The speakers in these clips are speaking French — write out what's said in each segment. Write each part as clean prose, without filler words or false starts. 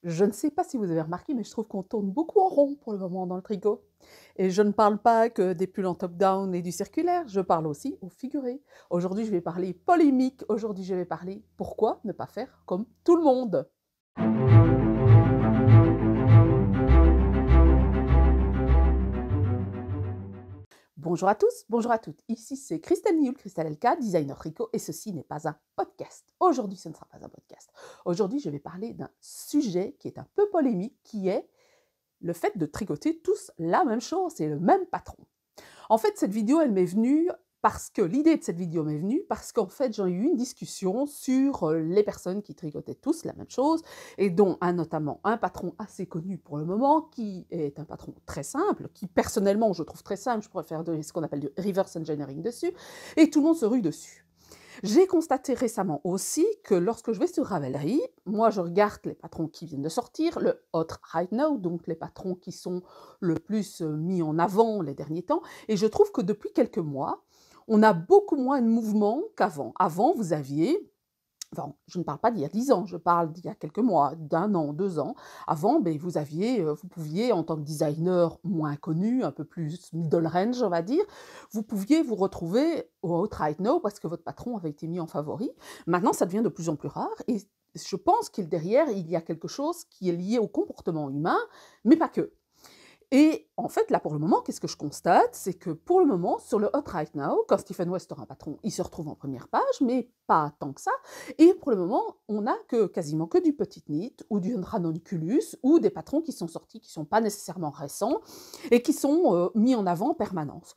Je ne sais pas si vous avez remarqué, mais je trouve qu'on tourne beaucoup en rond pour le moment dans le tricot. Et je ne parle pas que des pulls en top-down et du circulaire, je parle aussi au figuré. Aujourd'hui, je vais parler polémique. Aujourd'hui, je vais parler pourquoi ne pas faire comme tout le monde. Bonjour à tous, bonjour à toutes. Ici, c'est Christelle Nioul, Christelle LK, designer tricot, et ceci n'est pas un podcast. Aujourd'hui, ce ne sera pas un podcast. Aujourd'hui, je vais parler d'un sujet qui est un peu polémique, qui est le fait de tricoter tous la même chose et le même patron. En fait, cette vidéo, elle m'est venue parce que l'idée de cette vidéo m'est venue parce qu'en fait, j'ai eu une discussion sur les personnes qui tricotaient tous la même chose et dont notamment un patron assez connu pour le moment qui est un patron très simple, qui personnellement je trouve très simple, je pourrais faire ce qu'on appelle du reverse engineering dessus et tout le monde se rue dessus. J'ai constaté récemment aussi que lorsque je vais sur Ravelry, moi je regarde les patrons qui viennent de sortir, le hot right now, donc les patrons qui sont le plus mis en avant les derniers temps, et je trouve que depuis quelques mois, on a beaucoup moins de mouvement qu'avant. Avant, vous aviez, enfin, je ne parle pas d'il y a 10 ans, je parle d'il y a quelques mois, d'un an, 2 ans. Avant, vous pouviez, en tant que designer moins connu, un peu plus middle range, on va dire, vous pouviez vous retrouver au Hot Right Now parce que votre patron avait été mis en favori. Maintenant, ça devient de plus en plus rare et je pense qu'il derrière, il y a quelque chose qui est lié au comportement humain, mais pas que. Et en fait, là, pour le moment, qu'est-ce que je constate? C'est que pour le moment, sur le Hot Right Now, quand Stephen West aura un patron, il se retrouve en première page, mais pas tant que ça. Et pour le moment, on n'a quasiment que du petit knit ou du ranunculus ou des patrons qui sont sortis, qui ne sont pas nécessairement récents et qui sont mis en avant en permanence.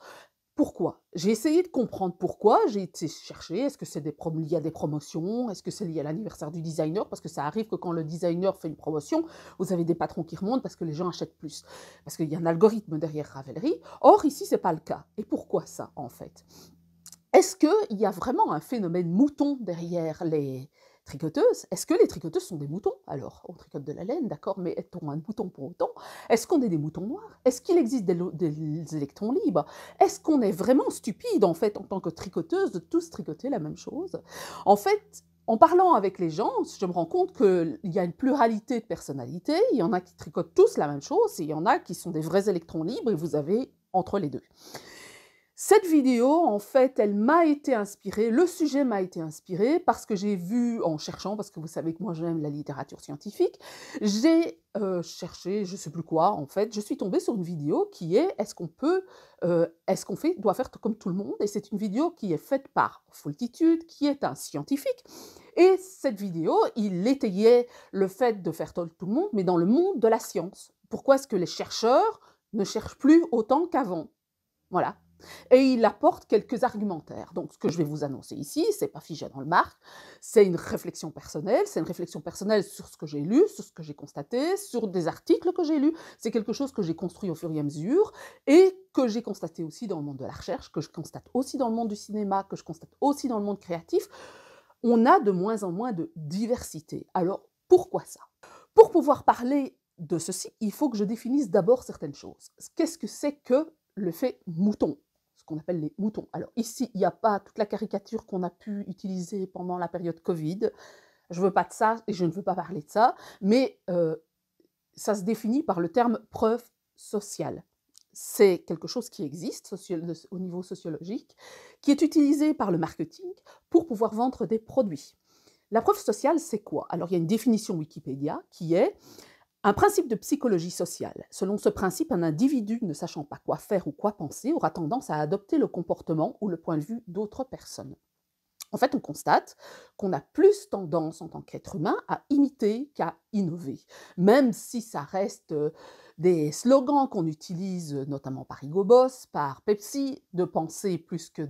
Pourquoi? J'ai essayé de comprendre pourquoi, j'ai été chercher, est-ce que c'est lié à des promotions? Est-ce que c'est lié à l'anniversaire du designer? Parce que ça arrive que quand le designer fait une promotion, vous avez des patrons qui remontent parce que les gens achètent plus. Parce qu'il y a un algorithme derrière Ravelry. Or, ici, ce n'est pas le cas. Et pourquoi ça, en fait? Est-ce qu'il y a vraiment un phénomène mouton derrière les tricoteuses? Est-ce que les tricoteuses sont des moutons? Alors, on tricote de la laine, d'accord, mais est-on un mouton pour autant? Est-ce qu'on est des moutons noirs? Est-ce qu'il existe des électrons libres? Est-ce qu'on est vraiment stupide, en fait, en tant que tricoteuse, de tous tricoter la même chose? En fait, en parlant avec les gens, je me rends compte qu'il y a une pluralité de personnalités. Il y en a qui tricotent tous la même chose et il y en a qui sont des vrais électrons libres et vous avez entre les deux. Cette vidéo, en fait, elle m'a été inspirée, le sujet m'a été inspiré parce que j'ai vu, en cherchant, parce que vous savez que moi j'aime la littérature scientifique, j'ai cherché, je ne sais plus quoi, en fait, je suis tombée sur une vidéo qui est est-ce qu'on doit faire comme tout le monde? Et c'est une vidéo qui est faite par Foultitude, qui est un scientifique. Et cette vidéo, il étayait le fait de faire tout le monde, mais dans le monde de la science. Pourquoi est-ce que les chercheurs ne cherchent plus autant qu'avant? Voilà. Et il apporte quelques argumentaires. Donc, ce que je vais vous annoncer ici, c'est pas figé dans le marbre, c'est une réflexion personnelle sur ce que j'ai lu, sur ce que j'ai constaté, sur des articles que j'ai lus. C'est quelque chose que j'ai construit au fur et à mesure et que j'ai constaté aussi dans le monde de la recherche, que je constate aussi dans le monde du cinéma, que je constate aussi dans le monde créatif. On a de moins en moins de diversité. Alors, pourquoi ça? Pour pouvoir parler de ceci, il faut que je définisse d'abord certaines choses. Qu'est-ce que c'est que le fait mouton? Ce qu'on appelle les moutons. Alors ici, il n'y a pas toute la caricature qu'on a pu utiliser pendant la période Covid. Je ne veux pas de ça et je ne veux pas parler de ça, mais ça se définit par le terme preuve sociale. C'est quelque chose qui existe au niveau sociologique, qui est utilisé par le marketing pour pouvoir vendre des produits. La preuve sociale, c'est quoi? Alors il y a une définition Wikipédia qui est un principe de psychologie sociale. Selon ce principe, un individu ne sachant pas quoi faire ou quoi penser aura tendance à adopter le comportement ou le point de vue d'autres personnes. En fait, on constate qu'on a plus tendance en tant qu'être humain à imiter qu'à innover, même si ça reste des slogans qu'on utilise notamment par Hugo Boss, par Pepsi, de penser plus que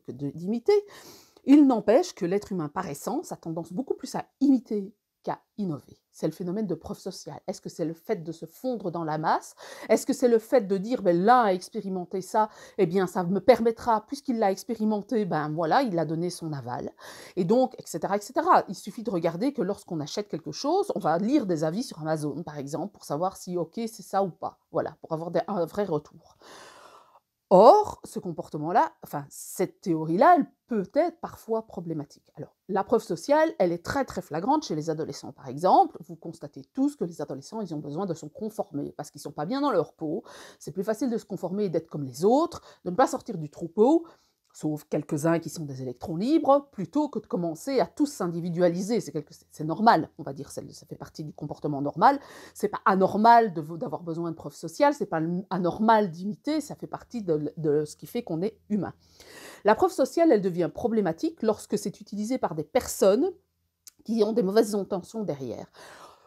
d'imiter. Il n'empêche que l'être humain, par essence, a tendance beaucoup plus à imiter qu'à innover. C'est le phénomène de preuve sociale. Est-ce que c'est le fait de se fondre dans la masse? Est-ce que c'est le fait de dire, ben, l'un a expérimenté ça, eh bien ça me permettra, puisqu'il l'a expérimenté, ben voilà, il a donné son aval. Et donc, etc., etc. Il suffit de regarder que lorsqu'on achète quelque chose, on va lire des avis sur Amazon, par exemple, pour savoir si, ok, c'est ça ou pas. Voilà, pour avoir un vrai retour. Or, ce comportement-là, enfin, cette théorie-là, elle peut être parfois problématique. Alors, la preuve sociale, elle est très très flagrante chez les adolescents. Par exemple, vous constatez tous que les adolescents, ils ont besoin de se conformer parce qu'ils ne sont pas bien dans leur peau. C'est plus facile de se conformer et d'être comme les autres, de ne pas sortir du troupeau, sauf quelques-uns qui sont des électrons libres, plutôt que de commencer à tous s'individualiser. C'est normal, on va dire, ça fait partie du comportement normal. C'est pas anormal d'avoir besoin de preuves sociales, c'est pas anormal d'imiter, ça fait partie de ce qui fait qu'on est humain. La preuve sociale, elle devient problématique lorsque c'est utilisé par des personnes qui ont des mauvaises intentions derrière.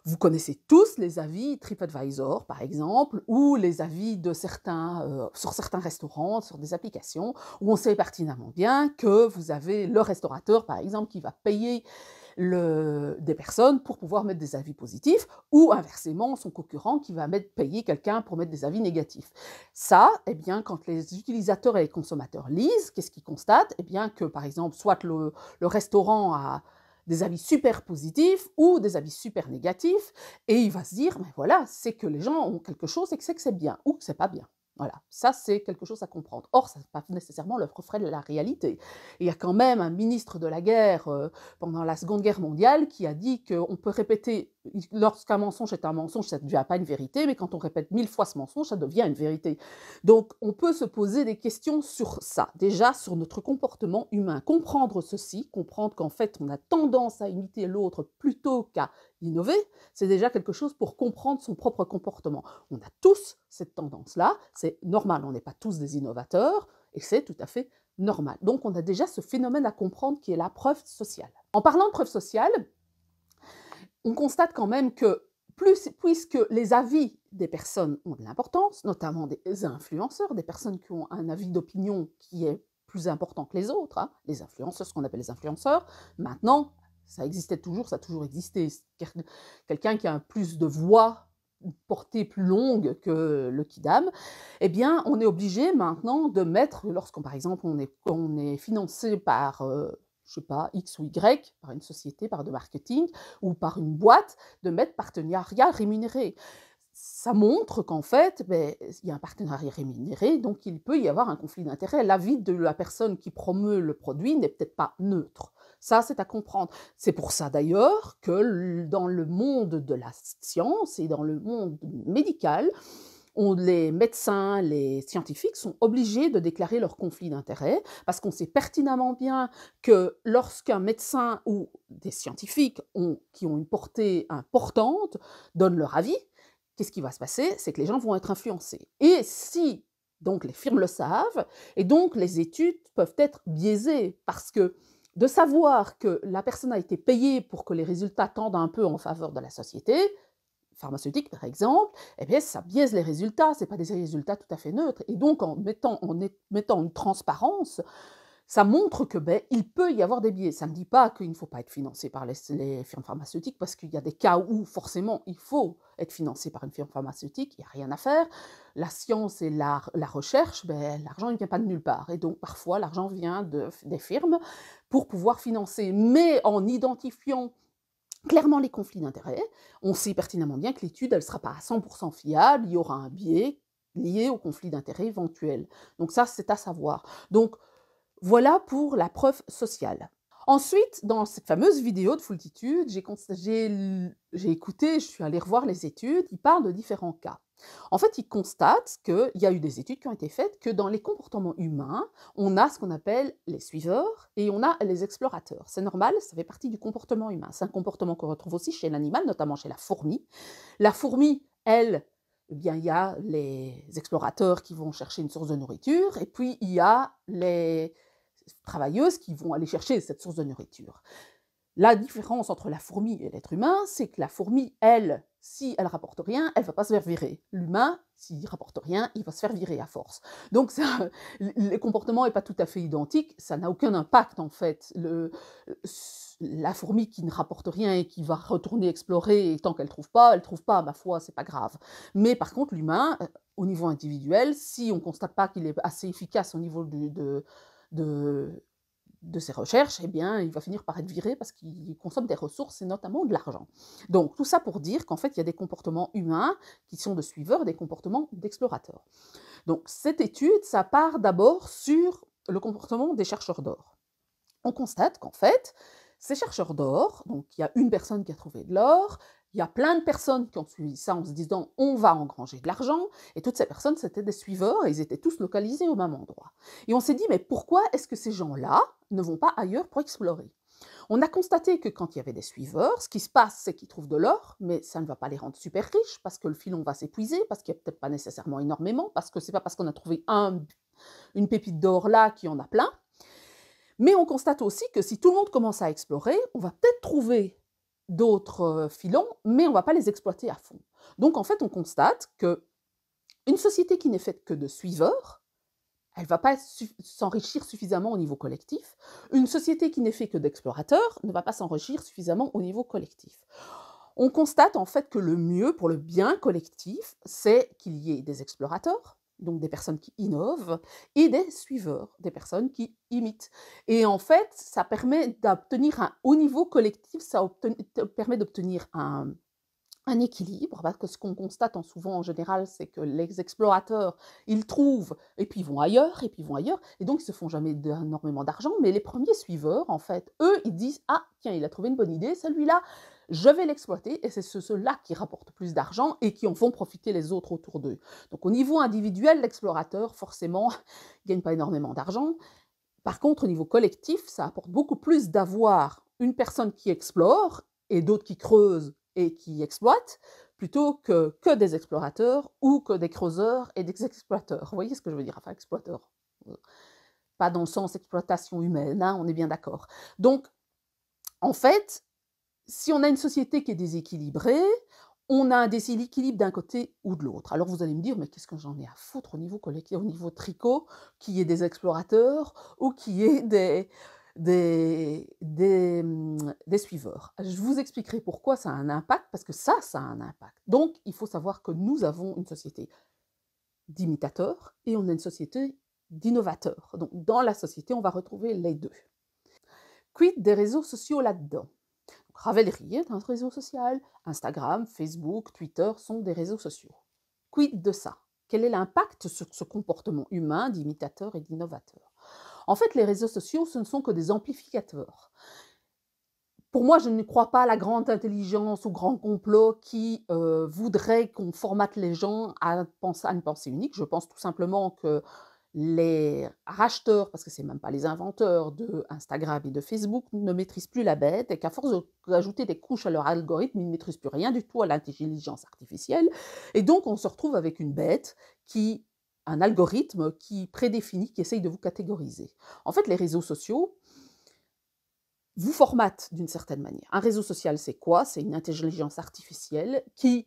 Vous connaissez tous les avis TripAdvisor, par exemple, ou les avis de sur certains restaurants, sur des applications, où on sait pertinemment bien que vous avez le restaurateur, par exemple, qui va payer des personnes pour pouvoir mettre des avis positifs, ou inversement, son concurrent qui va payer quelqu'un pour mettre des avis négatifs. Ça, eh bien, quand les utilisateurs et les consommateurs lisent, qu'est-ce qu'ils constatent? Eh bien, que, par exemple, soit le restaurant a des avis super positifs ou des avis super négatifs, et il va se dire, mais voilà, c'est que les gens ont quelque chose et que c'est bien, ou que c'est pas bien. Voilà, ça c'est quelque chose à comprendre. Or, ça n'est pas nécessairement le reflet de la réalité. Et il y a quand même un ministre de la guerre pendant la Seconde Guerre mondiale qui a dit qu'on peut répéter, lorsqu'un mensonge est un mensonge, ça ne devient pas une vérité, mais quand on répète 1000 fois ce mensonge, ça devient une vérité. Donc, on peut se poser des questions sur ça, déjà sur notre comportement humain. Comprendre ceci, comprendre qu'en fait, on a tendance à imiter l'autre plutôt qu'à innover, c'est déjà quelque chose pour comprendre son propre comportement. On a tous cette tendance-là, c'est normal, on n'est pas tous des innovateurs, et c'est tout à fait normal. Donc on a déjà ce phénomène à comprendre qui est la preuve sociale. En parlant de preuve sociale, on constate quand même que puisque les avis des personnes ont de l'importance, notamment des influenceurs, des personnes qui ont un avis d'opinion qui est plus important que les autres, hein, les influenceurs, ce qu'on appelle les influenceurs, maintenant, ça existait toujours, ça a toujours existé. Quelqu'un qui a plus de voix, une portée plus longue que le kidam, eh bien, on est obligé maintenant de mettre, par exemple, on est financé par, je sais pas, X ou Y, par une société, par de marketing, ou par une boîte, de mettre partenariat rémunéré. Ça montre qu'en fait, il y a un partenariat rémunéré, donc il peut y avoir un conflit d'intérêts. L'avis de la personne qui promeut le produit n'est peut-être pas neutre. Ça, c'est à comprendre. C'est pour ça d'ailleurs que dans le monde de la science et dans le monde médical, les médecins, les scientifiques sont obligés de déclarer leur conflit d'intérêts parce qu'on sait pertinemment bien que lorsqu'un médecin ou des scientifiques qui ont une portée importante donnent leur avis, qu'est-ce qui va se passer? C'est que les gens vont être influencés. Et si, donc les firmes le savent, et donc les études peuvent être biaisées parce que de savoir que la personne a été payée pour que les résultats tendent un peu en faveur de la société, pharmaceutique par exemple, eh bien ça biaise les résultats, ce n'est pas des résultats tout à fait neutres. Et donc en mettant une transparence, ça montre que il peut y avoir des biais. Ça ne dit pas qu'il ne faut pas être financé par les firmes pharmaceutiques, parce qu'il y a des cas où forcément il faut être financé par une firme pharmaceutique, il n'y a rien à faire. La science et la recherche, l'argent ne vient pas de nulle part. Et donc parfois l'argent vient des firmes pour pouvoir financer, mais en identifiant clairement les conflits d'intérêts. On sait pertinemment bien que l'étude, elle ne sera pas à 100% fiable, il y aura un biais lié au conflit d'intérêts éventuel. Donc ça, c'est à savoir. Donc voilà pour la preuve sociale. Ensuite, dans cette fameuse vidéo de Foultitude, j'ai écouté, je suis allée revoir les études, ils parlent de différents cas. En fait, ils constatent qu'il y a eu des études qui ont été faites que dans les comportements humains, on a ce qu'on appelle les suiveurs et on a les explorateurs. C'est normal, ça fait partie du comportement humain. C'est un comportement qu'on retrouve aussi chez l'animal, notamment chez la fourmi. La fourmi, elle, eh bien, il y a les explorateurs qui vont chercher une source de nourriture et puis il y a les travailleuses qui vont aller chercher cette source de nourriture. La différence entre la fourmi et l'être humain, c'est que la fourmi, elle, si elle rapporte rien, elle ne va pas se faire virer. L'humain, s'il rapporte rien, il va se faire virer à force. Donc le comportement n'est pas tout à fait identique, ça n'a aucun impact en fait. La fourmi qui ne rapporte rien et qui va retourner explorer, et tant qu'elle ne trouve pas, ma foi, c'est pas grave. Mais par contre, l'humain, au niveau individuel, si on ne constate pas qu'il est assez efficace au niveau de ses recherches, eh bien, il va finir par être viré parce qu'il consomme des ressources et notamment de l'argent. Donc, tout ça pour dire qu'en fait, il y a des comportements humains qui sont de suiveurs et des comportements d'explorateurs. Donc, cette étude, ça part d'abord sur le comportement des chercheurs d'or. On constate qu'en fait, ces chercheurs d'or, donc il y a une personne qui a trouvé de l'or, il y a plein de personnes qui ont suivi ça en se disant on va engranger de l'argent, et toutes ces personnes c'était des suiveurs et ils étaient tous localisés au même endroit. Et on s'est dit mais pourquoi est-ce que ces gens-là ne vont pas ailleurs pour explorer? On a constaté que quand il y avait des suiveurs, ce qui se passe c'est qu'ils trouvent de l'or, mais ça ne va pas les rendre super riches parce que le filon va s'épuiser, parce qu'il n'y a peut-être pas nécessairement énormément, parce que c'est pas parce qu'on a trouvé une pépite d'or là qu'il y en a plein. Mais on constate aussi que si tout le monde commence à explorer, on va peut-être trouver d'autres filons, mais on ne va pas les exploiter à fond. Donc en fait, on constate qu'une société qui n'est faite que de suiveurs, elle ne va pas s'enrichir suffisamment au niveau collectif. Une société qui n'est faite que d'explorateurs ne va pas s'enrichir suffisamment au niveau collectif. On constate en fait que le mieux pour le bien collectif, c'est qu'il y ait des explorateurs, donc des personnes qui innovent, et des suiveurs, des personnes qui imitent. Et en fait, ça permet d'obtenir un haut niveau collectif, ça permet d'obtenir un équilibre, parce que ce qu'on constate souvent en général, c'est que les explorateurs, ils trouvent, et puis ils vont ailleurs, et puis ils vont ailleurs, et donc ils se font jamais énormément d'argent, mais les premiers suiveurs, en fait, eux, ils disent « Ah, tiens, il a trouvé une bonne idée, celui-là, je vais l'exploiter », et c'est ceux-là qui rapportent plus d'argent et qui en font profiter les autres autour d'eux. Donc au niveau individuel, l'explorateur, forcément, ne gagne pas énormément d'argent. Par contre, au niveau collectif, ça apporte beaucoup plus d'avoir une personne qui explore et d'autres qui creusent et qui exploitent, plutôt que des explorateurs ou que des creuseurs et des exploiteurs. Vous voyez ce que je veux dire? Enfin, exploiteurs. Pas dans le sens exploitation humaine, hein, on est bien d'accord. Donc, en fait, si on a une société qui est déséquilibrée, on a un déséquilibre d'un côté ou de l'autre. Alors vous allez me dire, mais qu'est-ce que j'en ai à foutre au niveau collectif, au niveau tricot, qu'il y ait des explorateurs ou qu'il y ait des suiveurs. Je vous expliquerai pourquoi ça a un impact, parce que ça a un impact. Donc, il faut savoir que nous avons une société d'imitateurs et on a une société d'innovateurs. Donc, dans la société, on va retrouver les deux. Quid des réseaux sociaux là-dedans? Ravelry est un réseau social, Instagram, Facebook, Twitter sont des réseaux sociaux. Quid de ça? Quel est l'impact sur ce comportement humain d'imitateur et d'innovateur? En fait, les réseaux sociaux, ce ne sont que des amplificateurs. Pour moi, je ne crois pas à la grande intelligence ou grand complot qui voudrait qu'on formate les gens à une pensée unique. Je pense tout simplement que les racheteurs, parce que ce n'est même pas les inventeurs de Instagram et de Facebook, ne maîtrisent plus la bête et qu'à force d'ajouter des couches à leur algorithme, ils ne maîtrisent plus rien du tout à l'intelligence artificielle. Et donc, on se retrouve avec une bête un algorithme qui prédéfinit, qui essaye de vous catégoriser. En fait, les réseaux sociaux vous formatent d'une certaine manière. Un réseau social, c'est quoi? C'est une intelligence artificielle qui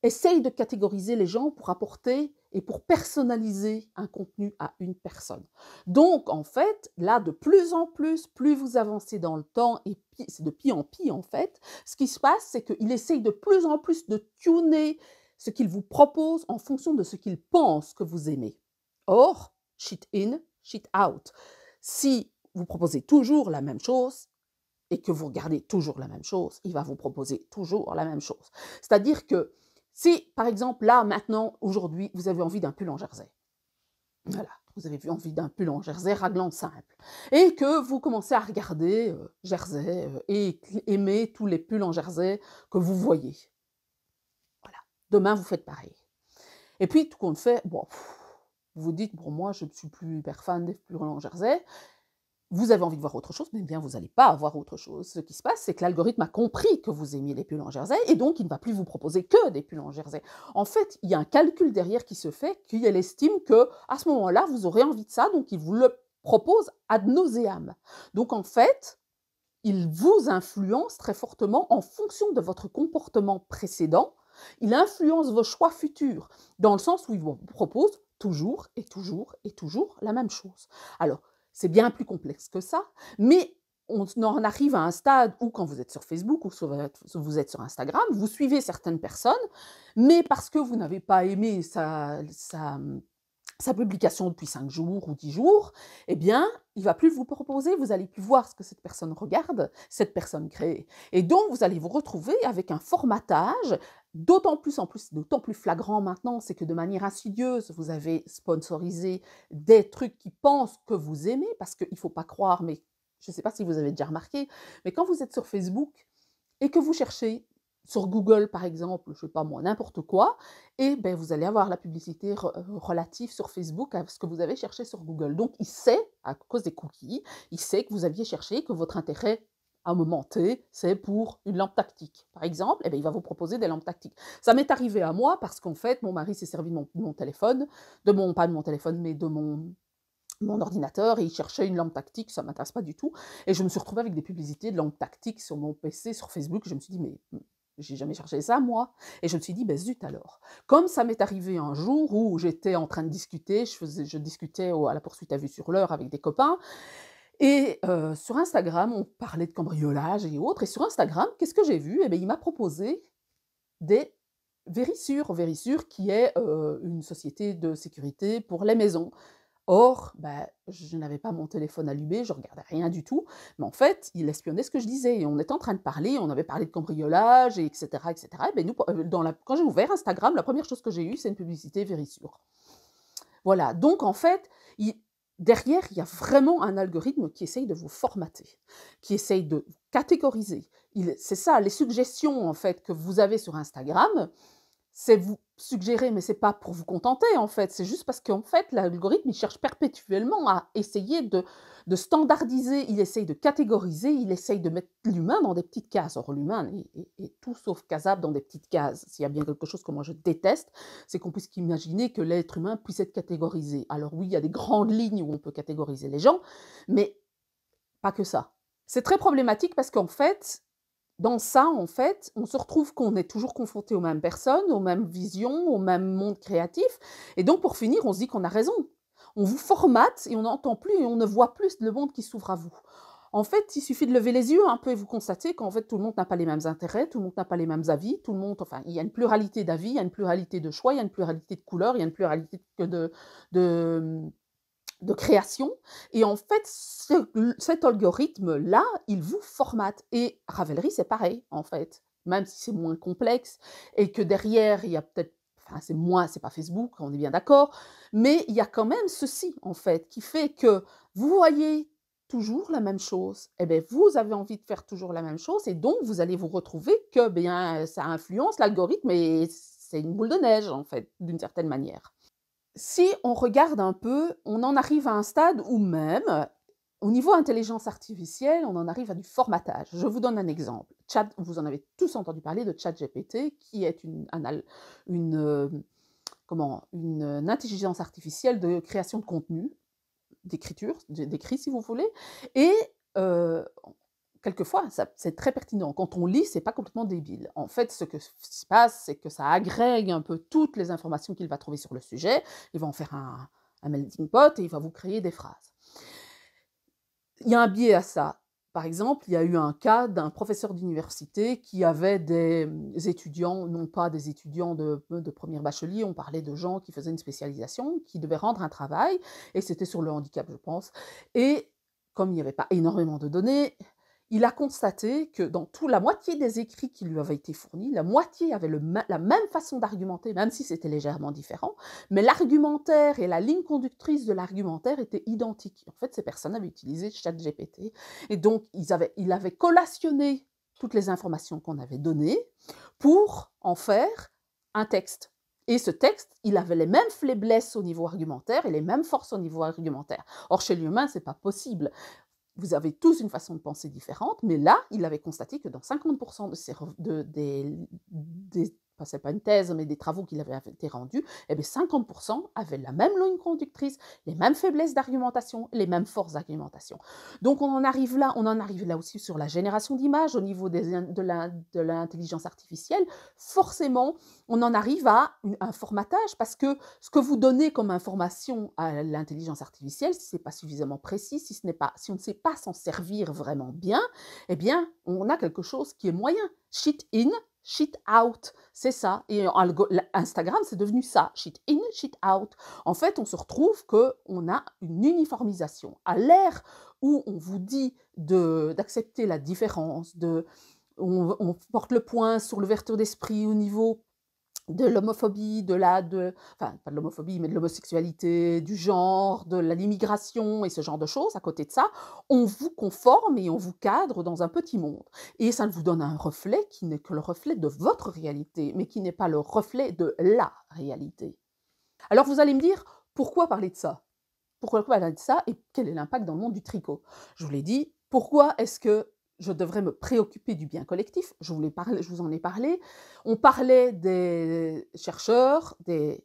essaye de catégoriser les gens pour apporter et pour personnaliser un contenu à une personne. Donc, en fait, là, de plus en plus vous avancez dans le temps, et c'est de pis en pis, en fait, ce qui se passe, c'est qu'il essaye de plus en plus de tuner ce qu'il vous propose en fonction de ce qu'il pense que vous aimez. Or, shit in, shit out. Si vous proposez toujours la même chose, et que vous regardez toujours la même chose, il va vous proposer toujours la même chose. C'est-à-dire que si, par exemple, là, maintenant, aujourd'hui, vous avez envie d'un pull en jersey, voilà, vous avez envie d'un pull en jersey raglan simple, et que vous commencez à regarder jersey et aimer tous les pulls en jersey que vous voyez. Voilà, demain, vous faites pareil. Et puis, tout compte fait, bon, vous vous dites, bon, moi, je ne suis plus hyper fan des pulls en jersey. Vous avez envie de voir autre chose, mais bien vous n'allez pas avoir autre chose. Ce qui se passe, c'est que l'algorithme a compris que vous aimiez les pulls en jersey, et donc il ne va plus vous proposer que des pulls en jersey. En fait, il y a un calcul derrière qui se fait, qu'il estime qu'à ce moment-là, vous aurez envie de ça, donc il vous le propose ad nauseam. Donc en fait, il vous influence très fortement en fonction de votre comportement précédent. Il influence vos choix futurs, dans le sens où il vous propose toujours et toujours et toujours la même chose. Alors, c'est bien plus complexe que ça, mais on en arrive à un stade où, quand vous êtes sur Facebook ou vous êtes sur Instagram, vous suivez certaines personnes, mais parce que vous n'avez pas aimé sa publication depuis 5 jours ou 10 jours, eh bien, il va plus vous proposer, vous allez plus voir ce que cette personne regarde, cette personne crée. Et donc, vous allez vous retrouver avec un formatage, d'autant plus flagrant maintenant, c'est que de manière insidieuse, vous avez sponsorisé des trucs qui pensent que vous aimez, parce qu'il ne faut pas croire, mais je ne sais pas si vous avez déjà remarqué, mais quand vous êtes sur Facebook et que vous cherchez sur Google, par exemple, je ne sais pas moi, n'importe quoi, et ben vous allez avoir la publicité relative sur Facebook à ce que vous avez cherché sur Google. Donc, il sait, à cause des cookies, il sait que vous aviez cherché, que votre intérêt à un moment T, c'est pour une lampe tactique. Par exemple, eh ben, il va vous proposer des lampes tactiques. Ça m'est arrivé à moi parce qu'en fait, mon mari s'est servi de mon téléphone, pas de mon téléphone, mais de mon ordinateur, et il cherchait une lampe tactique, ça ne m'intéresse pas du tout. Et je me suis retrouvée avec des publicités de lampes tactiques sur mon PC, sur Facebook. Je me suis dit, mais j'ai jamais cherché ça, moi. Et je me suis dit, ben zut alors. Comme ça m'est arrivé un jour où j'étais en train de discuter, je discutais à la poursuite à vue sur l'heure avec des copains, et sur Instagram, on parlait de cambriolage et autres. Et sur Instagram, qu'est-ce que j'ai vu? Eh bien, il m'a proposé des Vérissure. Vérissure qui est une société de sécurité pour les maisons. Or, bah, je n'avais pas mon téléphone allumé, je regardais rien du tout, mais en fait, il espionnait ce que je disais. Et on était en train de parler, on avait parlé de cambriolage, et etc., etc. Et ben nous, quand j'ai ouvert Instagram, la première chose que j'ai eue, c'est une publicité Vérissure. Voilà, donc en fait, derrière, il y a vraiment un algorithme qui essaye de vous formater, qui essaye de vous catégoriser. C'est ça, les suggestions en fait que vous avez sur Instagram, c'est vous suggérer, mais c'est pas pour vous contenter en fait, c'est juste parce qu'en fait l'algorithme il cherche perpétuellement à essayer de standardiser, il essaye de catégoriser, il essaye de mettre l'humain dans des petites cases. Or l'humain est tout sauf casable dans des petites cases. S'il y a bien quelque chose que moi je déteste, c'est qu'on puisse imaginer que l'être humain puisse être catégorisé. Alors oui, il y a des grandes lignes où on peut catégoriser les gens, mais pas que ça. C'est très problématique parce qu'en fait, dans ça, en fait, on se retrouve qu'on est toujours confronté aux mêmes personnes, aux mêmes visions, au même monde créatif. Et donc, pour finir, on se dit qu'on a raison. On vous formate et on n'entend plus et on ne voit plus le monde qui s'ouvre à vous. En fait, il suffit de lever les yeux un peu et vous constatez qu'en fait, tout le monde n'a pas les mêmes intérêts, tout le monde n'a pas les mêmes avis, tout le monde, enfin, il y a une pluralité d'avis, il y a une pluralité de choix, il y a une pluralité de couleurs, il y a une pluralité de, de création. Et en fait, cet algorithme-là, il vous formate. Et Ravelry, c'est pareil, en fait. Même si c'est moins complexe et que derrière, il y a peut-être, enfin, c'est pas Facebook, on est bien d'accord, mais il y a quand même ceci, en fait, qui fait que vous voyez toujours la même chose. Eh bien, vous avez envie de faire toujours la même chose et donc vous allez vous retrouver que, bien, ça influence l'algorithme et c'est une boule de neige, en fait, d'une certaine manière. Si on regarde un peu, on en arrive à un stade où même, au niveau intelligence artificielle, on en arrive à du formatage. Je vous donne un exemple. Vous en avez tous entendu parler de ChatGPT, qui est une intelligence artificielle de création de contenu, d'écrit si vous voulez, et quelquefois, c'est très pertinent. Quand on lit, c'est pas complètement débile. En fait, ce qui se passe, c'est que ça agrègue un peu toutes les informations qu'il va trouver sur le sujet. Il va en faire un melting pot et il va vous créer des phrases. Il y a un biais à ça. Par exemple, il y a eu un cas d'un professeur d'université qui avait des étudiants, non pas des étudiants de première bachelier, on parlait de gens qui faisaient une spécialisation, qui devaient rendre un travail, et c'était sur le handicap, je pense. Et comme il n'y avait pas énormément de données, il a constaté que dans la moitié des écrits qui lui avaient été fournis, la moitié avait la même façon d'argumenter, même si c'était légèrement différent, mais l'argumentaire et la ligne conductrice de l'argumentaire étaient identiques. En fait, ces personnes avaient utilisé ChatGPT, et donc il avait collationné toutes les informations qu'on avait données pour en faire un texte. Et ce texte, il avait les mêmes faiblesses au niveau argumentaire et les mêmes forces au niveau argumentaire. Or, chez l'humain, ce n'est pas possible. Vous avez tous une façon de penser différente, mais là, il avait constaté que dans 50% c'est pas une thèse, mais des travaux qui avaient été rendus, eh bien 50% avaient la même ligne conductrice, les mêmes faiblesses d'argumentation, les mêmes forces d'argumentation. Donc on en arrive là aussi sur la génération d'images au niveau de l'intelligence artificielle. Forcément, on en arrive à un formatage parce que ce que vous donnez comme information à l'intelligence artificielle, si ce n'est pas suffisamment précis, si on ne sait pas s'en servir vraiment bien, eh bien, on a quelque chose qui est moyen. Shit in, Shit out, c'est ça. Et Instagram, c'est devenu ça. Shit in, shit out. En fait, on se retrouve qu'on a une uniformisation. À l'ère où on vous dit d'accepter la différence, on porte le point sur l'ouverture d'esprit au niveau de l'homophobie, enfin, pas de l'homophobie, mais de l'homosexualité, du genre, de l'immigration et ce genre de choses. À côté de ça, on vous conforme et on vous cadre dans un petit monde. Et ça vous donne un reflet qui n'est que le reflet de votre réalité, mais qui n'est pas le reflet de la réalité. Alors vous allez me dire, pourquoi parler de ça? Pourquoi parler de ça et quel est l'impact dans le monde du tricot? Je vous l'ai dit, pourquoi est-ce que je devrais me préoccuper du bien collectif? Je vous en ai parlé. On parlait des chercheurs, des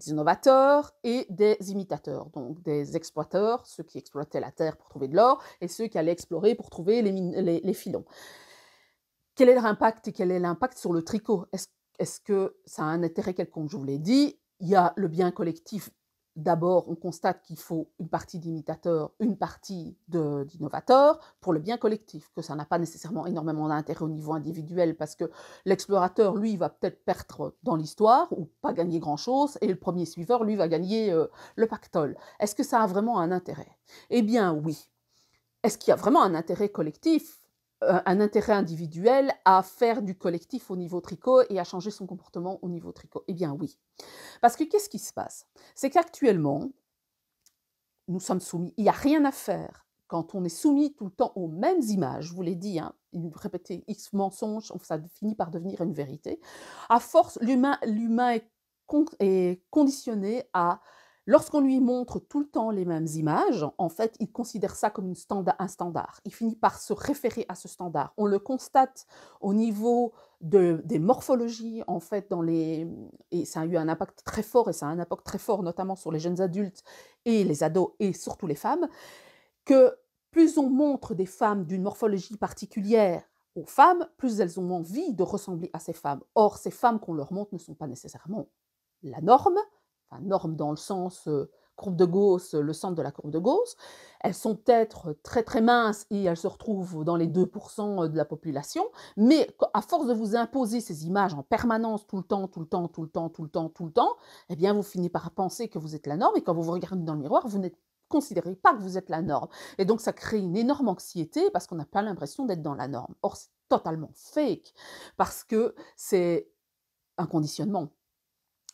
innovateurs et des imitateurs, donc des exploiteurs, ceux qui exploitaient la terre pour trouver de l'or, et ceux qui allaient explorer pour trouver les filons. Quel est leur impact et quel est l'impact sur le tricot? Est-ce que ça a un intérêt quelconque? Je vous l'ai dit, il y a le bien collectif. D'abord, on constate qu'il faut une partie d'imitateurs, une partie d'innovateurs pour le bien collectif, que ça n'a pas nécessairement énormément d'intérêt au niveau individuel parce que l'explorateur, lui, va peut-être perdre dans l'histoire ou pas gagner grand-chose et le premier suiveur, lui, va gagner le pactole. Est-ce que ça a vraiment un intérêt? Eh bien, oui. Est-ce qu'il y a vraiment un intérêt collectif, un intérêt individuel à faire du collectif au niveau tricot et à changer son comportement au niveau tricot? Eh bien, oui. Parce que qu'est-ce qui se passe? C'est qu'actuellement, nous sommes soumis, il n'y a rien à faire quand on est soumis tout le temps aux mêmes images, je vous l'ai dit, hein, répéter X mensonges, ça finit par devenir une vérité. À force, l'humain est conditionné à, lorsqu'on lui montre tout le temps les mêmes images, en fait, il considère ça comme un standard. Il finit par se référer à ce standard. On le constate au niveau des morphologies, en fait, et ça a eu un impact très fort, et ça a un impact très fort notamment sur les jeunes adultes et les ados, et surtout les femmes, que plus on montre des femmes d'une morphologie particulière aux femmes, plus elles ont envie de ressembler à ces femmes. Or, ces femmes qu'on leur montre ne sont pas nécessairement la norme, enfin norme dans le sens courbe de Gauss, le centre de la courbe de Gauss. Elles sont peut-être très très minces et elles se retrouvent dans les 2% de la population, mais à force de vous imposer ces images en permanence, tout le temps, tout le temps, tout le temps, tout le temps, tout le temps, eh bien vous finissez par penser que vous êtes la norme et quand vous vous regardez dans le miroir, vous n'êtes considérez pas que vous êtes la norme. Et donc ça crée une énorme anxiété parce qu'on n'a pas l'impression d'être dans la norme. Or, c'est totalement fake parce que c'est un conditionnement.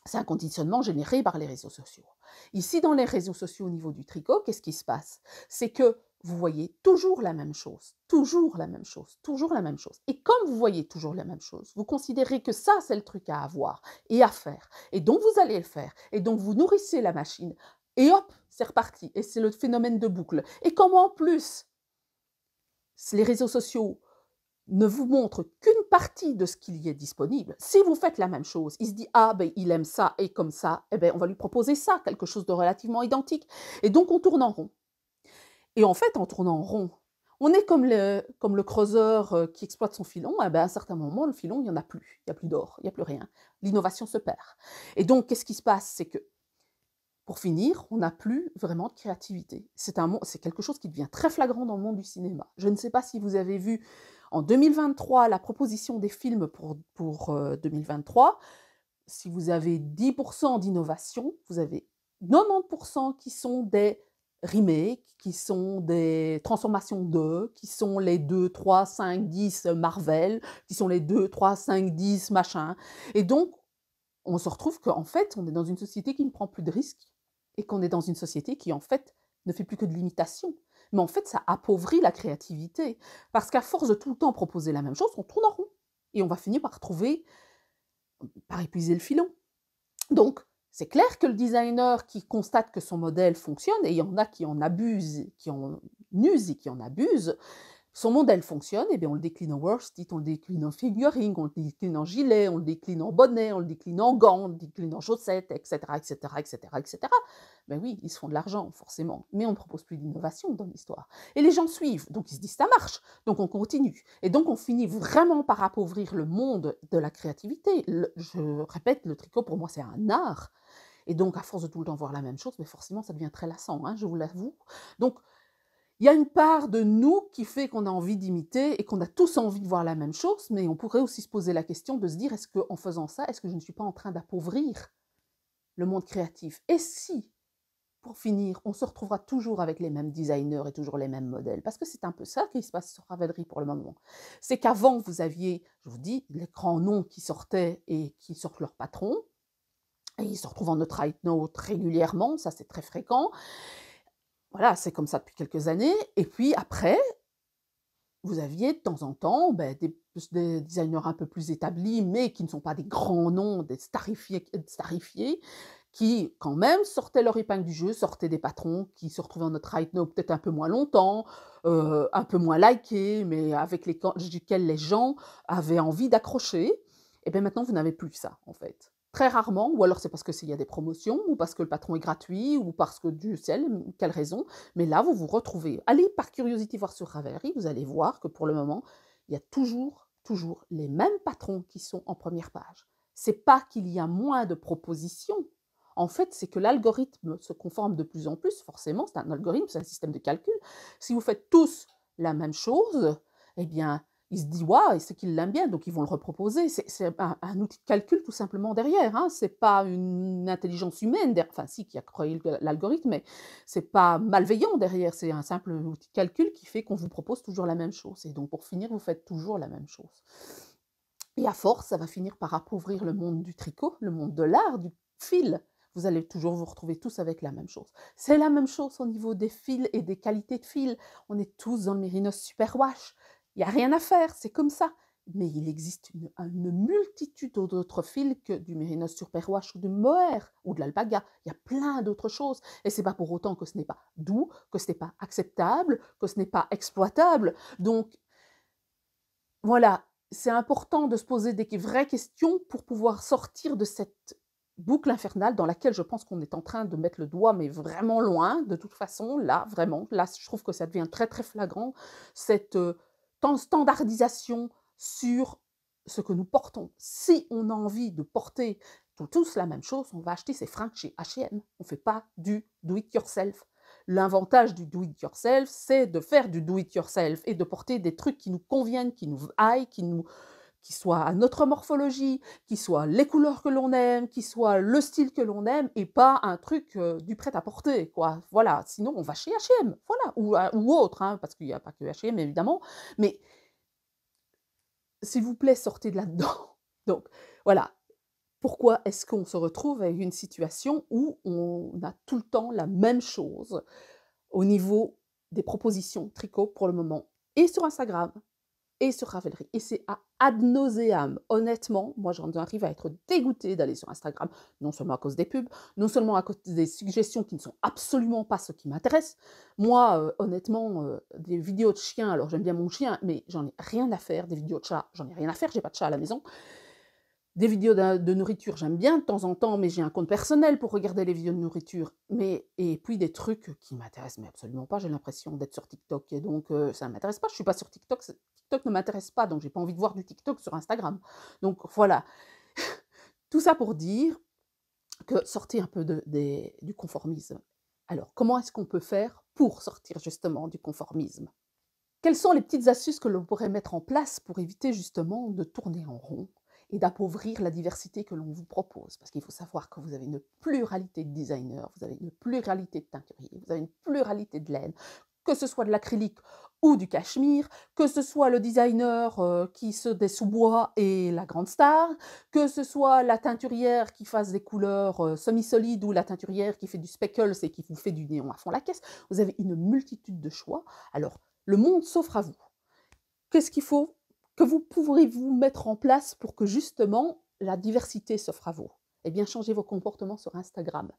C'est un conditionnement généré par les réseaux sociaux. Ici, dans les réseaux sociaux au niveau du tricot, qu'est-ce qui se passe? C'est que vous voyez toujours la même chose, toujours la même chose, toujours la même chose. Et comme vous voyez toujours la même chose, vous considérez que ça, c'est le truc à avoir et à faire. Et donc, vous allez le faire. Et donc, vous nourrissez la machine. Et hop, c'est reparti. Et c'est le phénomène de boucle. Et comme en plus, les réseaux sociaux ne vous montre qu'une partie de ce qu'il y est disponible, si vous faites la même chose, il se dit « Ah, ben, il aime ça et comme ça, eh ben, on va lui proposer ça, quelque chose de relativement identique. » Et donc, on tourne en rond. Et en fait, en tournant en rond, on est comme le creuseur qui exploite son filon. Eh ben, à un certain moment, le filon, il n'y en a plus. Il n'y a plus d'or, il n'y a plus rien. L'innovation se perd. Et donc, qu'est-ce qui se passe? C'est que, pour finir, on n'a plus vraiment de créativité. C'est quelque chose qui devient très flagrant dans le monde du cinéma. Je ne sais pas si vous avez vu en 2023 la proposition des films pour 2023. Si vous avez 10% d'innovation, vous avez 90% qui sont des remakes, qui sont des transformations d'eux, qui sont les 2, 3, 5, 10 Marvel, qui sont les 2, 3, 5, 10 machin. Et donc, on se retrouve qu'en fait, on est dans une société qui ne prend plus de risques et qu'on est dans une société qui, en fait, ne fait plus que de l'imitation. Mais en fait, ça appauvrit la créativité. Parce qu'à force de tout le temps proposer la même chose, on tourne en rond. Et on va finir par épuiser le filon. Donc, c'est clair que le designer qui constate que son modèle fonctionne, et il y en a qui en abusent, qui en usent et qui en abusent, son modèle fonctionne, et bien on le décline en worsted, on le décline en figuring, on le décline en gilet, on le décline en bonnet, on le décline en gants, on le décline en chaussettes, etc., etc., etc., etc. Ben oui, ils se font de l'argent, forcément, mais on ne propose plus d'innovation dans l'histoire. Et les gens suivent, donc ils se disent ça marche, donc on continue. Et donc on finit vraiment par appauvrir le monde de la créativité. Je répète, le tricot pour moi c'est un art. Et donc à force de tout le temps voir la même chose, mais forcément ça devient très lassant, hein, je vous l'avoue. Donc Il y a une part de nous qui fait qu'on a envie d'imiter et qu'on a tous envie de voir la même chose, mais on pourrait aussi se poser la question de se dire, est-ce qu'en faisant ça, est-ce que je ne suis pas en train d'appauvrir le monde créatif? Et si, pour finir, on se retrouvera toujours avec les mêmes designers et toujours les mêmes modèles? Parce que c'est un peu ça qui se passe sur Ravelry pour le moment. C'est qu'avant, vous aviez, je vous dis, les grands noms qui sortaient et qui sortent leur patron, et ils se retrouvent en notre note régulièrement, ça c'est très fréquent. Voilà, c'est comme ça depuis quelques années. Et puis après, vous aviez de temps en temps des designers un peu plus établis, mais qui ne sont pas des grands noms, des starifiés, qui quand même sortaient leur épingle du jeu, sortaient des patrons qui se retrouvaient en notre note peut-être un peu moins longtemps, un peu moins likés, mais avec lesquels les gens avaient envie d'accrocher. Et bien maintenant, vous n'avez plus ça, en fait. Très rarement, ou alors c'est parce qu'il y a des promotions, ou parce que le patron est gratuit, ou parce que Dieu sait quelle raison, mais là, vous vous retrouvez. Allez par curiosité voir sur Ravelry, vous allez voir que pour le moment, il y a toujours les mêmes patrons qui sont en première page. C'est pas qu'il y a moins de propositions. En fait, c'est que l'algorithme se conforme de plus en plus, forcément, c'est un algorithme, c'est un système de calcul. Si vous faites tous la même chose, eh bien, il se dit, waouh, c'est qu'ils l'aiment bien, donc ils vont le reproposer. C'est un outil de calcul tout simplement derrière. Hein. Ce n'est pas une intelligence humaine, enfin si, qui a créé l'algorithme, mais ce n'est pas malveillant derrière. C'est un simple outil de calcul qui fait qu'on vous propose toujours la même chose. Et donc pour finir, vous faites toujours la même chose. Et à force, ça va finir par appauvrir le monde du tricot, le monde de l'art, du fil. Vous allez toujours vous retrouver tous avec la même chose. C'est la même chose au niveau des fils et des qualités de fils. On est tous dans le Mérinos Superwash. Il n'y a rien à faire, c'est comme ça. Mais il existe une multitude d'autres fils que du Mérinos Superwash ou du mohair ou de l'alpaga. Il y a plein d'autres choses. Et ce n'est pas pour autant que ce n'est pas doux, que ce n'est pas acceptable, que ce n'est pas exploitable. Donc, voilà, c'est important de se poser des vraies questions pour pouvoir sortir de cette boucle infernale dans laquelle je pense qu'on est en train de mettre le doigt, mais vraiment loin, de toute façon, là, vraiment, là, je trouve que ça devient très, très flagrant, cette standardisation sur ce que nous portons. Si on a envie de porter tous la même chose, on va acheter ses fringues chez H&M. On ne fait pas du do-it-yourself. L'avantage du do-it-yourself, c'est de faire du do-it-yourself et de porter des trucs qui nous conviennent, qui nous aillent, qui soient à notre morphologie, qui soient les couleurs que l'on aime, qui soient le style que l'on aime, et pas un truc du prêt-à-porter, quoi. Voilà, sinon on va chez H&M, voilà, ou autre, hein, parce qu'il n'y a pas que H&M, évidemment, mais s'il vous plaît, sortez de là-dedans. Donc, voilà. Pourquoi est-ce qu'on se retrouve avec une situation où on a tout le temps la même chose au niveau des propositions tricot pour le moment, et sur Instagram, et sur Ravelry. Et c'est ad nauseam. Honnêtement, moi j'en arrive à être dégoûtée d'aller sur Instagram, non seulement à cause des pubs, non seulement à cause des suggestions qui ne sont absolument pas ce qui m'intéresse. Moi, honnêtement, des vidéos de chiens, alors j'aime bien mon chien, mais j'en ai rien à faire. Des vidéos de chats, j'en ai rien à faire, j'ai pas de chat à la maison. Des vidéos de nourriture, j'aime bien de temps en temps, mais j'ai un compte personnel pour regarder les vidéos de nourriture. Et puis des trucs qui m'intéressent mais absolument pas, j'ai l'impression d'être sur TikTok. Et donc, ça ne m'intéresse pas, je ne suis pas sur TikTok, TikTok ne m'intéresse pas, donc j'ai pas envie de voir du TikTok sur Instagram. Donc voilà, tout ça pour dire que sortir un peu du conformisme. Alors, comment est-ce qu'on peut faire pour sortir justement du conformisme? Quelles sont les petites astuces que l'on pourrait mettre en place pour éviter justement de tourner en rond et d'appauvrir la diversité que l'on vous propose? Parce qu'il faut savoir que vous avez une pluralité de designers, vous avez une pluralité de teinturiers, vous avez une pluralité de laine, que ce soit de l'acrylique ou du cachemire, que ce soit le designer qui se des sous-bois et la grande star, que ce soit la teinturière qui fasse des couleurs semi-solides ou la teinturière qui fait du speckles et qui vous fait du néon à fond la caisse. Vous avez une multitude de choix. Alors, le monde s'offre à vous. Qu'est-ce qu'il faut que vous pourriez-vous mettre en place pour que justement la diversité s'offre à vous? Eh bien, changez vos comportements sur Instagram.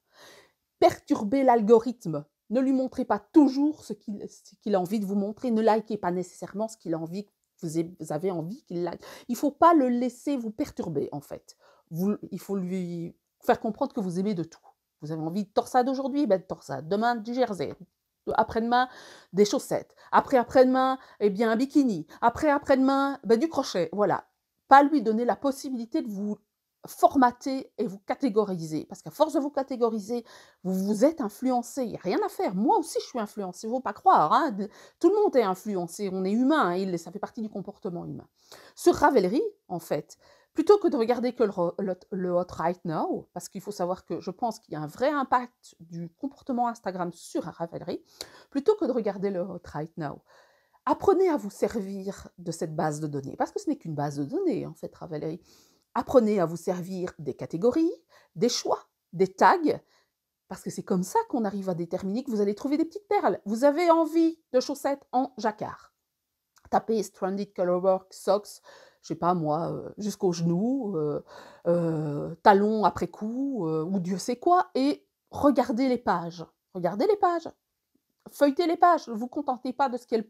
Perturbez l'algorithme. Ne lui montrez pas toujours ce qu'il a envie de vous montrer. Ne likez pas nécessairement ce qu'il a envie, vous avez envie qu'il like. Il ne faut pas le laisser vous perturber, en fait. Il faut lui faire comprendre que vous aimez de tout. Vous avez envie de torsade aujourd'hui, ben de torsade. Demain, du jersey. Après-demain, des chaussettes. Après-demain, eh bien, un bikini. Après-demain, ben, du crochet. Voilà. Pas lui donner la possibilité de vous formater et vous catégoriser. Parce qu'à force de vous catégoriser, vous vous êtes influencé. Il n'y a rien à faire. Moi aussi, je suis influencée. Il ne faut pas croire. Hein. Tout le monde est influencé. On est humain. Hein. Ça fait partie du comportement humain. Sur Ravelry, en fait, plutôt que de regarder que le Hot Right Now, parce qu'il faut savoir que je pense qu'il y a un vrai impact du comportement Instagram sur Ravelry, plutôt que de regarder le Hot Right Now, apprenez à vous servir de cette base de données. Parce que ce n'est qu'une base de données, en fait, Ravelry. Apprenez à vous servir des catégories, des choix, des tags, parce que c'est comme ça qu'on arrive à déterminer que vous allez trouver des petites perles. Vous avez envie de chaussettes en jacquard. Tapez Stranded Colorwork Socks, je sais pas moi, jusqu'aux genoux, talons après coup, ou Dieu sait quoi, et regardez les pages. Regardez les pages. Feuilletez les pages, ne vous contentez pas de ce qui est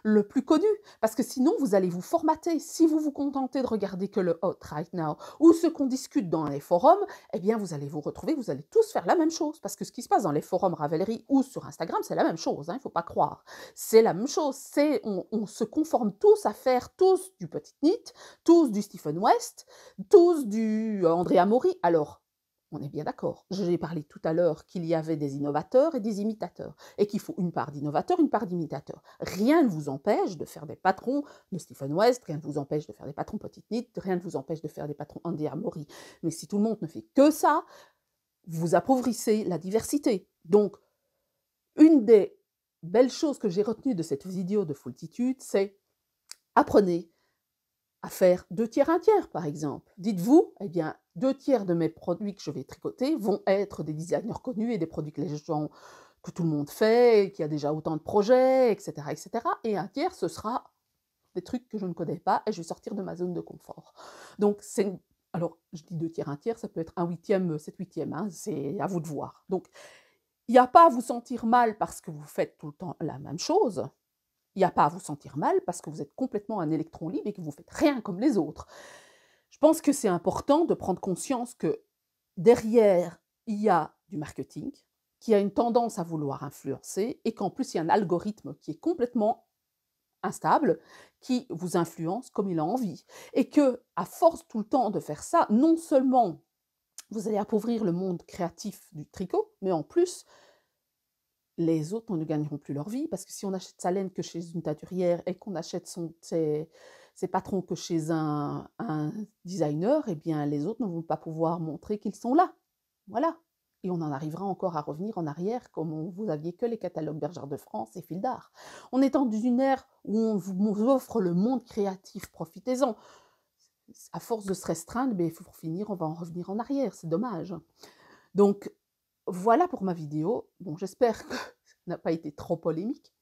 le plus connu, parce que sinon vous allez vous formater. Si vous vous contentez de regarder que le Hot Right Now ou ce qu'on discute dans les forums, eh bien vous allez vous retrouver, vous allez tous faire la même chose, parce que ce qui se passe dans les forums Ravelry ou sur Instagram, c'est la même chose, il ne faut pas croire. C'est la même chose, on se conforme tous à faire tous du Petit Knit, tous du Stephen West, tous du Andrea Mori. Alors, on est bien d'accord. J'ai parlé tout à l'heure qu'il y avait des innovateurs et des imitateurs, et qu'il faut une part d'innovateurs, une part d'imitateurs. Rien ne vous empêche de faire des patrons de Stephen West, rien ne vous empêche de faire des patrons Petit Knit, rien ne vous empêche de faire des patrons Andy Armory. Mais si tout le monde ne fait que ça, vous appauvrissez la diversité. Donc, une des belles choses que j'ai retenues de cette vidéo de Foultitude, c'est apprenez à faire 2 tiers, 1 tiers, par exemple. Dites-vous, eh bien, 2 tiers de mes produits que je vais tricoter vont être des designers connus et des produits que tout le monde fait, qu'il y a déjà autant de projets, etc., etc. Et 1 tiers, ce sera des trucs que je ne connais pas et je vais sortir de ma zone de confort. Donc, alors, je dis 2 tiers, 1 tiers, ça peut être 1/8, 7/8, hein, c'est à vous de voir. Donc, il n'y a pas à vous sentir mal parce que vous faites tout le temps la même chose. Il n'y a pas à vous sentir mal parce que vous êtes complètement un électron libre et que vous ne faites rien comme les autres. Je pense que c'est important de prendre conscience que derrière, il y a du marketing, qui a une tendance à vouloir influencer et qu'en plus, il y a un algorithme qui est complètement instable, qui vous influence comme il a envie. Et que, à force tout le temps de faire ça, non seulement vous allez appauvrir le monde créatif du tricot, mais en plus, les autres ne gagneront plus leur vie, parce que si on achète sa laine que chez une teinturière et qu'on achète ses patrons que chez un designer, eh bien les autres ne vont pas pouvoir montrer qu'ils sont là. Voilà. Et on en arrivera encore à revenir en arrière, comme vous aviez que les catalogues Bergère de France et Fil d'Art. On est dans une ère où on vous offre le monde créatif, profitez-en. À force de se restreindre, mais pour finir, on va en revenir en arrière, c'est dommage. Donc, voilà pour ma vidéo. Bon, j'espère que ça n'a pas été trop polémique.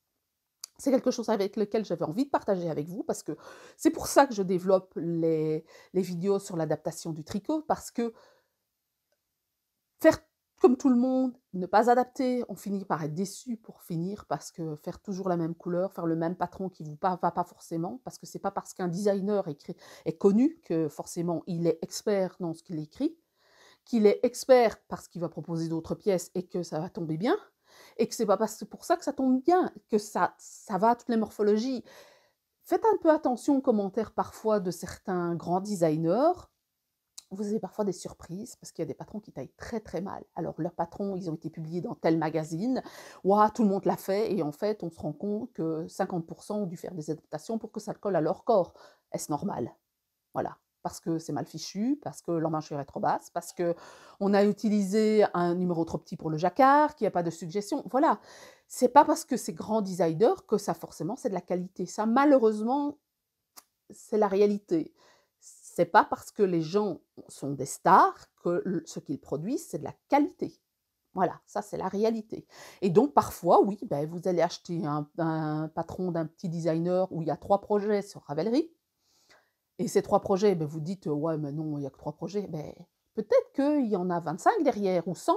C'est quelque chose avec lequel j'avais envie de partager avec vous, parce que c'est pour ça que je développe les vidéos sur l'adaptation du tricot, parce que faire comme tout le monde, ne pas adapter, on finit par être déçu pour finir, parce que faire toujours la même couleur, faire le même patron qui ne va pas forcément, parce que c'est pas parce qu'un designer est connu que forcément il est expert dans ce qu'il écrit, qu'il est expert parce qu'il va proposer d'autres pièces et que ça va tomber bien, et que c'est pas pour ça que ça tombe bien, que ça va à toutes les morphologies. Faites un peu attention aux commentaires parfois de certains grands designers. Vous avez parfois des surprises, parce qu'il y a des patrons qui taillent très très mal. Alors leurs patrons, ils ont été publiés dans tel magazine, ouah, tout le monde l'a fait, et en fait on se rend compte que 50% ont dû faire des adaptations pour que ça colle à leur corps. Est-ce normal? Voilà. Parce que c'est mal fichu, parce que l'emmanchure est trop basse, parce qu'on a utilisé un numéro trop petit pour le jacquard, qu'il n'y a pas de suggestion. Voilà. C'est pas parce que c'est grand designer que ça forcément c'est de la qualité. Ça, malheureusement, c'est la réalité. C'est pas parce que les gens sont des stars que ce qu'ils produisent, c'est de la qualité. Voilà, ça c'est la réalité. Et donc parfois, oui, ben, vous allez acheter un patron d'un petit designer où il y a 3 projets sur Ravelry. Et ces 3 projets, ben, vous dites: «Ouais, mais non, il n'y a que 3 projets». Ben, peut-être qu'il y en a 25 derrière ou 100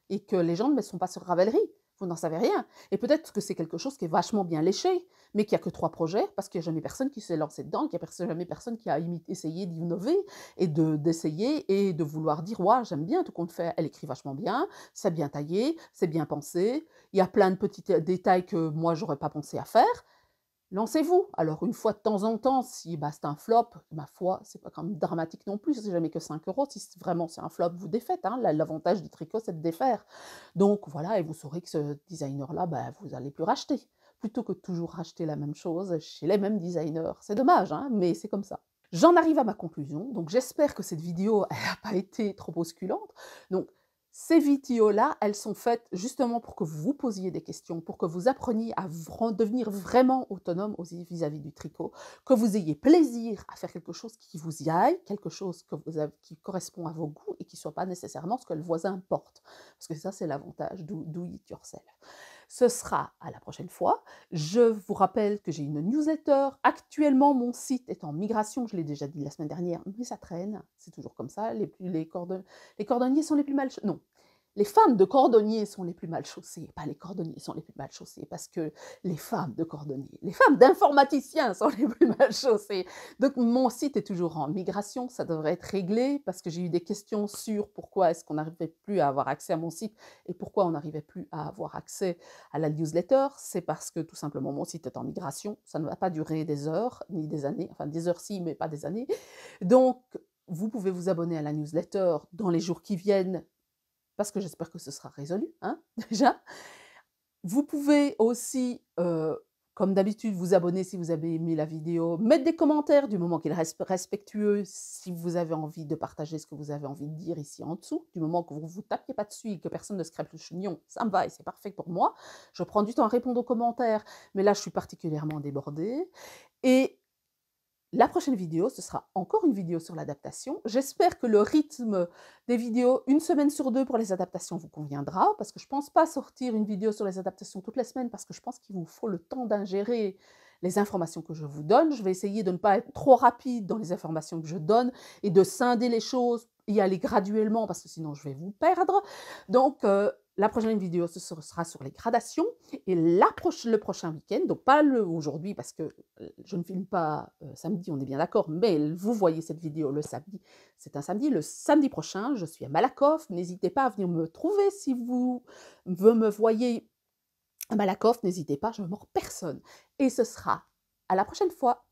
et que les gens ne sont pas sur Ravelry. Vous n'en savez rien. Et peut-être que c'est quelque chose qui est vachement bien léché, mais qu'il n'y a que 3 projets parce qu'il n'y a jamais personne qui s'est lancé dedans, qu'il n'y a jamais personne qui a essayé d'innover et d'essayer et de vouloir dire: «Ouais, j'aime bien tout compte fait, elle écrit vachement bien, c'est bien taillé, c'est bien pensé, il y a plein de petits détails que moi, j'aurais pas pensé à faire». lancez-vous. Alors, une fois de temps en temps, si c'est un flop, ma foi, c'est pas quand même dramatique non plus, c'est jamais que 5 €. Si vraiment c'est un flop, vous défaites, hein. L'avantage du tricot, c'est de défaire. Donc voilà, et vous saurez que ce designer-là, vous allez plus racheter. Plutôt que de toujours racheter la même chose chez les mêmes designers. C'est dommage, hein, mais c'est comme ça. J'en arrive à ma conclusion, donc j'espère que cette vidéo n'a pas été trop bousculante. Donc, ces vidéos-là, elles sont faites justement pour que vous vous posiez des questions, pour que vous appreniez à devenir vraiment autonome vis-à-vis du tricot, que vous ayez plaisir à faire quelque chose qui vous y aille, quelque chose qui correspond à vos goûts et qui ne soit pas nécessairement ce que le voisin porte. Parce que ça, c'est l'avantage do it yourself. Ce sera à la prochaine fois. Je vous rappelle que j'ai une newsletter. Actuellement, mon site est en migration, je l'ai déjà dit la semaine dernière, mais ça traîne, c'est toujours comme ça. Les cordonniers sont les plus mal... Non, les femmes de cordonniers sont les plus mal chaussées, pas les cordonniers sont les plus mal chaussés, parce que les femmes de cordonniers, les femmes d'informaticiens sont les plus mal chaussées. Donc mon site est toujours en migration, ça devrait être réglé, parce que j'ai eu des questions sur pourquoi est-ce qu'on n'arrivait plus à avoir accès à mon site et pourquoi on n'arrivait plus à avoir accès à la newsletter. C'est parce que tout simplement mon site est en migration, ça ne va pas durer des heures ni des années, enfin des heures si, mais pas des années. Donc vous pouvez vous abonner à la newsletter dans les jours qui viennent, parce que j'espère que ce sera résolu, hein, déjà. Vous pouvez aussi, comme d'habitude, vous abonner si vous avez aimé la vidéo, mettre des commentaires du moment qu'il reste respectueux, si vous avez envie de partager ce que vous avez envie de dire ici en dessous, du moment que vous ne vous tapiez pas dessus et que personne ne se crêpe le chignon, ça me va et c'est parfait pour moi. Je prends du temps à répondre aux commentaires, mais là, je suis particulièrement débordée. Et la prochaine vidéo, ce sera encore une vidéo sur l'adaptation. J'espère que le rythme des vidéos, 1 semaine sur 2 pour les adaptations, vous conviendra, parce que je ne pense pas sortir une vidéo sur les adaptations toutes les semaines, parce que je pense qu'il vous faut le temps d'ingérer les informations que je vous donne. Je vais essayer de ne pas être trop rapide dans les informations que je donne et de scinder les choses, y aller graduellement, parce que sinon je vais vous perdre. Donc, la prochaine vidéo, ce sera sur les gradations. Et le prochain week-end, donc pas aujourd'hui, parce que je ne filme pas samedi, on est bien d'accord, mais vous voyez cette vidéo le samedi, c'est un samedi. Le samedi prochain, je suis à Malakoff. N'hésitez pas à venir me trouver si vous me voyez à Malakoff. N'hésitez pas, je ne mords personne. Et ce sera à la prochaine fois.